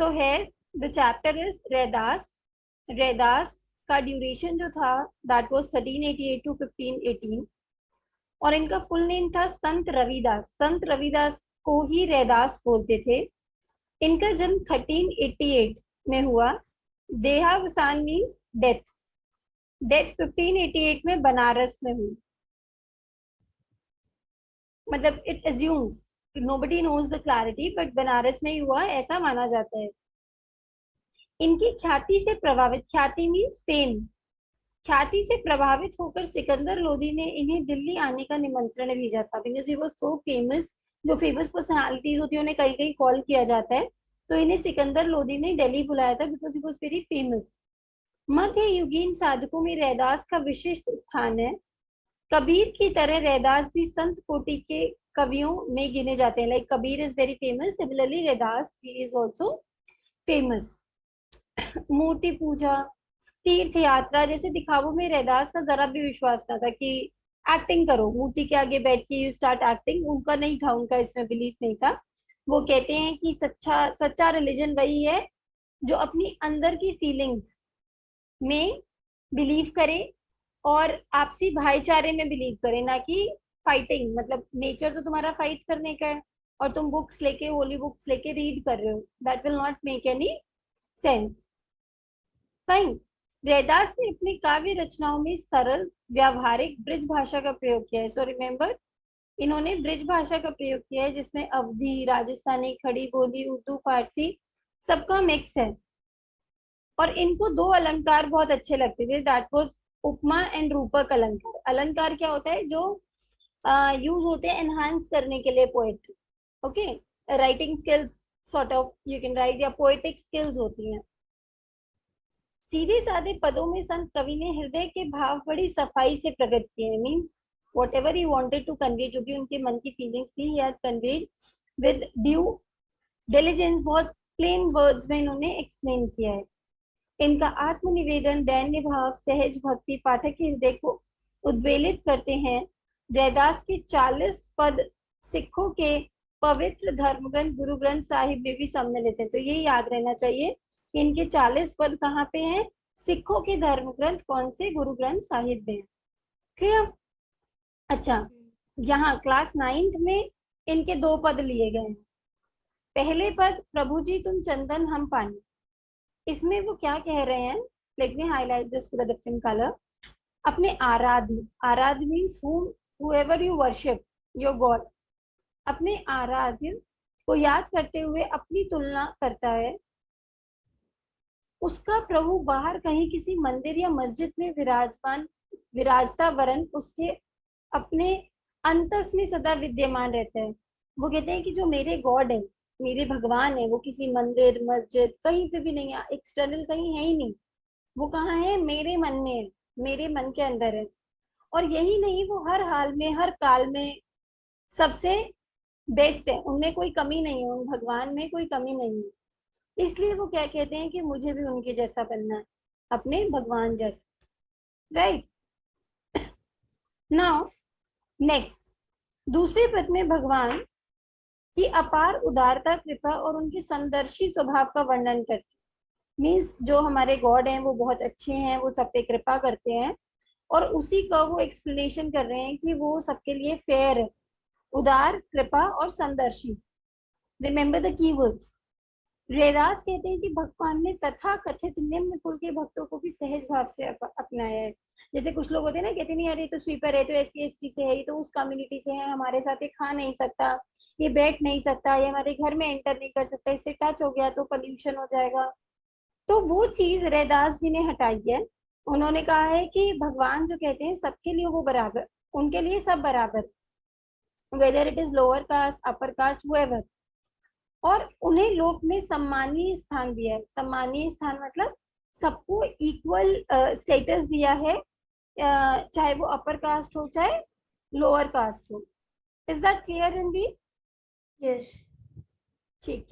सो है the chapter is Raidas. Raidas का duration जो था दैट वाज 1388 टू 1518 और इनका फुल नेम था संत रविदास। संत रविदास को ही रैदास बोलते थे। इनका जन्म 1388 में हुआ। देहावसान मीन्स डेथ। डेथ 1588 में बनारस में हुई। मतलब it assumes, nobody knows the clarity, but Banaras में ही हुआ ऐसा माना जाता है। इनकी ख्याति से प्रभावित, ख्याति मीन्स फेम, ख्याति से प्रभावित होकर सिकंदर लोदी ने इन्हें दिल्ली आने का निमंत्रण भेजा था। Because he was so famous, जो फेमस पर्सनालिटीज होती है उन्हें कहीं कहीं कॉल किया जाता है, तो इन्हें सिकंदर लोदी ने दिल्ली बुलाया था because he was very famous. मध्य युगीन साधकों में रैदास का विशिष्ट स्थान है। कबीर की तरह रैदास भी संत कोटि के कवियों में गिने जाते हैं। Like Kabir is very famous, similarly Raidas is also famous. मूर्ति पूजा, तीर्थ यात्रा जैसे दिखावों में रैदास का जरा भी विश्वास ना था कि एक्टिंग करो, मूर्ति के आगे बैठ के यू स्टार्ट एक्टिंग, उनका नहीं था, उनका इसमें बिलीफ नहीं था। वो कहते हैं कि सच्चा रिलीजन वही है जो अपनी अंदर की फीलिंग्स में बिलीव करे और आपसी भाईचारे में बिलीव करे, ना कि फाइटिंग। मतलब नेचर तो तुम्हारा फाइट करने का है और तुम बुक्स लेके, होली बुक्स लेके रीड कर रहे हो, that will not make any sense. Fine. Raidas ने अपनी काव्य रचनाओं में सरल व्यावहारिक ब्रिज भाषा का प्रयोग किया है। सो रिमेम्बर, इन्होंने ब्रिज भाषा का प्रयोग किया है जिसमें अवधी, राजस्थानी, खड़ी बोली, उर्दू, फारसी सबका मिक्स है। और इनको दो अलंकार बहुत अच्छे लगते थे, दैट वाज उपमा एंड रूपक अलंकार। अलंकार क्या होता है? जो यूज होते हैं एनहांस करने के लिए poetry. Okay, writing skills sort of you can write, या पोएटिक स्किल्स होती हैं। सीधे साधे पदों में संत कवि ने हृदय के भाव बड़ी सफाई से प्रकट किए। Means whatever he wanted to convey, जो भी उनके मन की फीलिंग्स थी, he had conveyed with due diligence. बहुत प्लेन वर्ड्स में इन्होंने एक्सप्लेन किया है। इनका आत्मनिवेदन, दैन्य भाव, सहज भक्ति पाठक के हृदय को उद्वेलित करते हैं। रैदास के 40 पद सिखों के पवित्र धर्मग्रंथ गुरु ग्रंथ साहिब में भी सम्मिलित है। तो ये याद रहना चाहिए कि इनके 40 पद कहाँ पे हैं? सिखों के धर्म ग्रंथ कौन से? गुरु ग्रंथ साहिब में। क्लियर? अच्छा, यहाँ क्लास 9th में इनके 2 पद लिए गए हैं। पहले पद, प्रभु जी तुम चंदन हम पानी। इसमें वो क्या कह रहे हैं? Let me highlight this with a different colour. अपने आराध्य, आराध्य means whoever you worship your God, अपने आराध्य को याद करते हुए अपनी तुलना करता है। उसका प्रभु बाहर कहीं किसी मंदिर या मस्जिद में विराजता वरन उसके अपने अंतस में सदा विद्यमान रहता है। वो कहते हैं कि जो मेरे गॉड है, मेरे भगवान है, वो किसी मंदिर मस्जिद कहीं पे भी नहीं है, एक्सटर्नल कहीं है ही नहीं। वो कहाँ है? मेरे मन में है, मेरे मन के अंदर है। और यही नहीं, वो हर हाल में, हर काल में सबसे बेस्ट है, उनमें कोई कमी नहीं है, उन भगवान में कोई कमी नहीं है। इसलिए वो क्या कहते हैं कि मुझे भी उनके जैसा बनना है, अपने भगवान जैसा। राइट नाउ नेक्स्ट, दूसरे पद में भगवान की अपार उदारता, कृपा और उनके समदर्शी स्वभाव का वर्णन करते हैं। मीन्स जो हमारे गॉड हैं वो बहुत अच्छे हैं, वो सब पे कृपा करते हैं, और उसी का वो एक्सप्लेनेशन कर रहे हैं कि वो सबके लिए फेयर है, उदार, कृपा और समदर्शी। Remember the keywords. रैदास कहते हैं कि भगवान ने तथा कथित निम्न कुल के भक्तों को भी सहज भाव से अपनाया है। जैसे कुछ लोग होते हैं ना, कहते नहीं यार ये तो स्वीपर है, तो SC ST से है, ये तो उस कम्युनिटी से है, हमारे साथ ये खा नहीं सकता, ये बैठ नहीं सकता, ये हमारे घर में एंटर नहीं कर सकता, इससे टच हो गया तो पोल्यूशन हो जाएगा। तो वो चीज रैदास जी ने हटाई है। उन्होंने कहा है कि भगवान जो कहते हैं सबके लिए वो बराबर, उनके लिए सब बराबर, whether it is lower caste, upper caste, however. और उन्हें लोक में सम्मानीय स्थान दिया है। सम्मानीय स्थान मतलब सबको इक्वल स्टेटस दिया है, चाहे वो अपर कास्ट हो चाहे लोअर कास्ट हो। Is that clear Ranveer? Yes. ठीक है।